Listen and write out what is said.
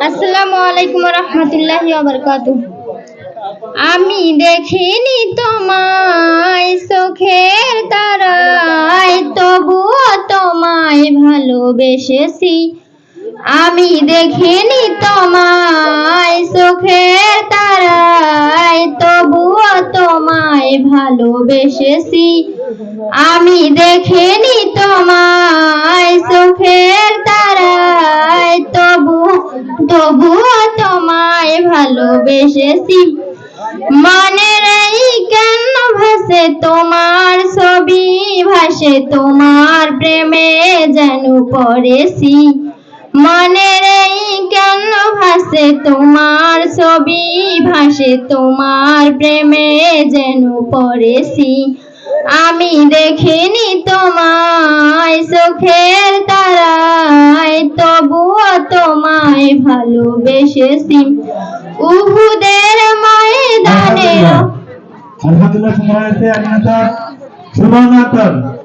আসসালামু আলাইকুম ওয়া রাহমাতুল্লাহি ওয়া বারাকাতুহু। আমি দেখিনি তোমায় চোখের তারায়, তবুও তোমায় ভালোবেসেছি। আমি দেখিনি তোমায় চোখের তারায়, তবুও তোমায় ভালোবেসেছি। আমি দেখিনি তোমায় চোখের তারায়, তবুও তোমায় ভালোবেসেছি। মনের এই কেন ভাসে তোমার ছবি, ভাসে তোমার প্রেমে যেন পড়েছি। মনের এই কেন ভাসে তোমার ছবি, ভাসে তোমার প্রেমে যেন পড়েছি। আমি দেখিনি তোমায় চোখের তারায়, তবুও তোমায় ভালোবেসেছি। উহুদের ময়দানে আলহামদুলিল্লাহ।